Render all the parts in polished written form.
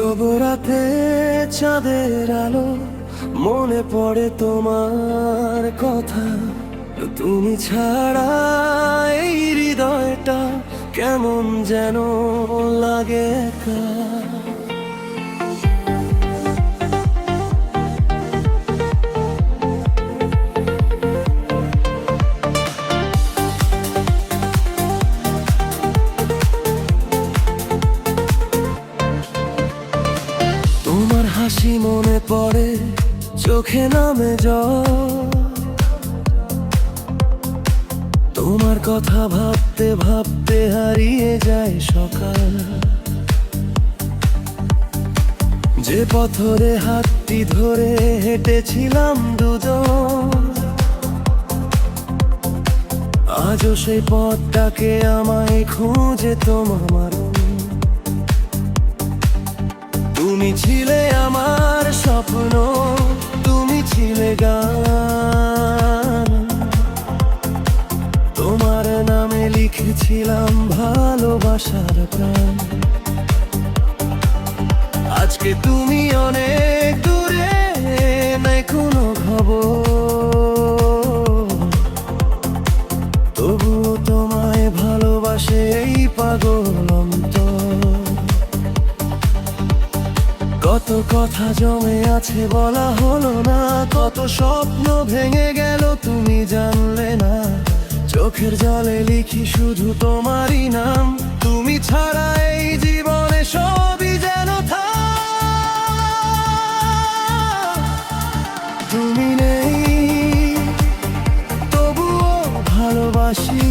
তবু রাতে চাঁদের আলো মনে পড়ে তোমার কথা। তুমি ছাড়া এই হৃদয়টা কেমন যেন লাগে একা। তোমার হাসি মনে পড়ে, চোখে নামে জল। তোমার কথা ভাবতে ভাবতে হারিয়ে যায় সকাল। যে পথরে হাতটি ধরে হেঁটেছিলাম দুজন, আজও সেই পথটাকে আমায় খুঁজে তোমার। তুমি ছিলে আমার স্বপ্ন, তুমি ছিলে গান। তোমার নামে লিখেছিলাম ভালোবাসার প্রাণ। আজকে তুমি অনেক দূরে, নাই কোনো খবর। তবুও তোমায় ভালোবাসে এই পাগল অন্তর। কত কথা জমে আছে বলা হলো না, কত স্বপ্ন ভেঙে গেল তুমি জানলে না। চোখের জলে লিখি শুধু তোমারই নাম। তুমি ছাড়া এই জীবনে সবই যেন থাক। তুমি নেই তবুও ভালোবাসি।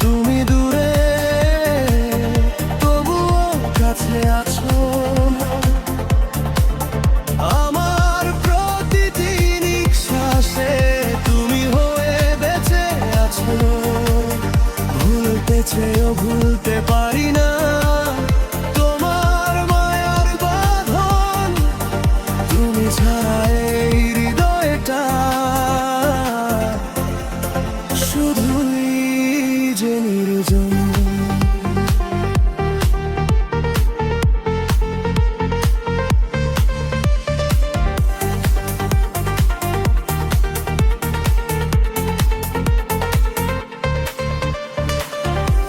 তুমি দূরে তবুও কাছে আছো। আমার প্রতিটি নিঃশ্বাসে তুমি হয়ে বেঁচে আছো। ভুলতে চেয়েও ভুলতে পারি না তোমার মায়ার বাঁধন। তুমি ছাড়া এই হৃদয়টা শুধুই যে নির্জন।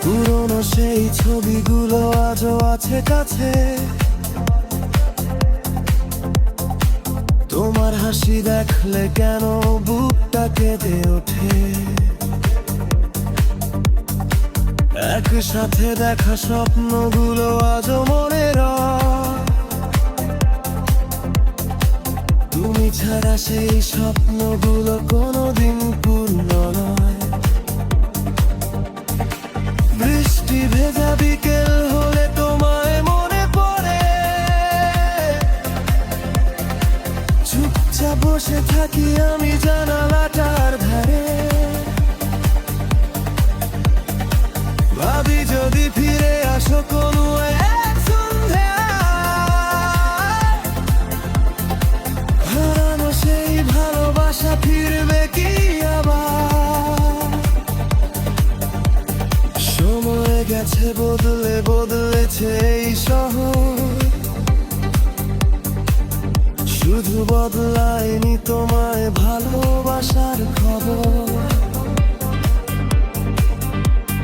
পুরনো সেই ছবিগুলো আজও আছে কাছে। তোমার হাসি দেখলে কেন বুকটা কেঁদে ওঠে। একসাথে দেখা স্বপ্নগুলো আজও মনে রয়। তুমি ছাড়া সেই স্বপ্নগুলো কোনোদিন পূর্ণ নয়। বৃষ্টি ভেজা বিকেল হলে তোমায় মনে পড়ে। চুপচাপ বসে থাকি আমি জানালাটার ধারে। ভাবি যদি ফিরে আসো কোনো এক সন্ধ্যায়, হারানো সেই ভালোবাসা ফিরবে কি আবার? সময় গেছে বদলে, বদলেছে এই শহর। শুধু বদলায়নি তোমায় ভালোবাসার খবর।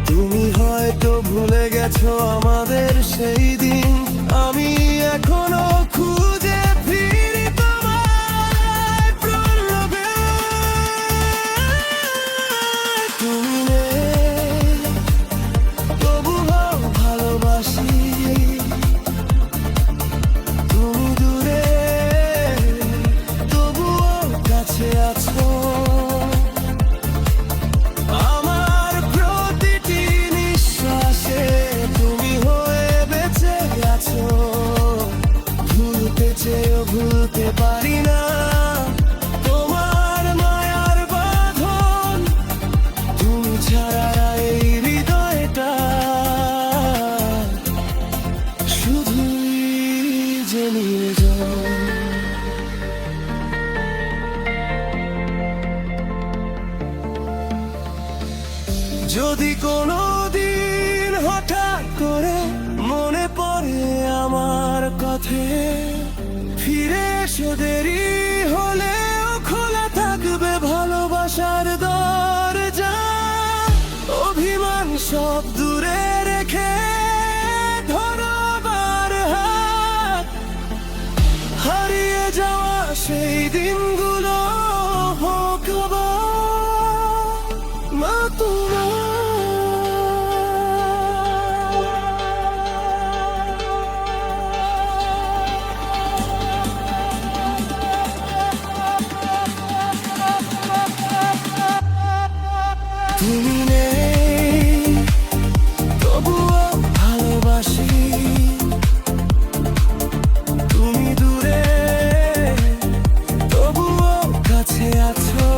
তুমি হয়তো ভুলে গেছো আমাদের সেই দিন। আমি এখনো খুঁজে ফিরি তোমায় প্রলোভে। তুমি নেই তবুও ভালোবাসি। তুমি দূরে তবুও কাছে আছো। আমার প্রতিটি নিঃশ্বাসে তুমি হয়ে বেঁচে আছো। ভুলতে চেয়েও ভুলতে পারি না তোমার মায়ার বাঁধন। তুমি ছাড়া এই হৃদয়টা শুধুই যে নির্জন। যদি কোনো দিন হঠাৎ করে মনে পড়ে পথে ফিরে এসো, দেরি হলেও খোলা থাকবে ভালোবাসার দরজা। অভিমান সব দূরে রেখে ধরো আমার হাত, হারিয়ে যাওয়া সেই দিনগুলো হোক আবার মা তোমার। তুমি নেই তবুও ভালোবাসি, তুমি দূরে তবুও কাছে আছো।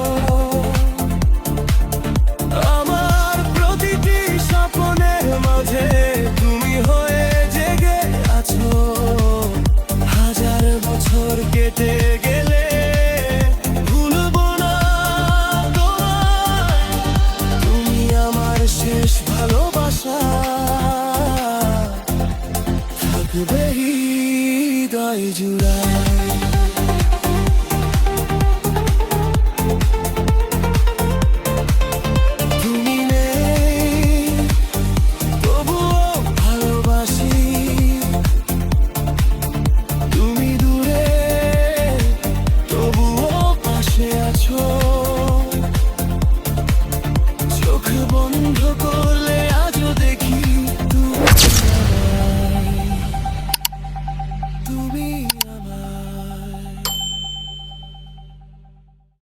আমার প্রতিটি স্বপ্নের মাঝে তুমি হয়ে জেগে আছো। হাজার বছর কেটে গেলে ভুলবো না তোমায়, তুমি আমার শেষ ভালোবাসা, থাকবে হৃদয় জুড়ায়। তুমি নেই তবুও ভালোবাসি, তুমি দূরে তবুও পাশে আছো। চোখ বন্ধ করে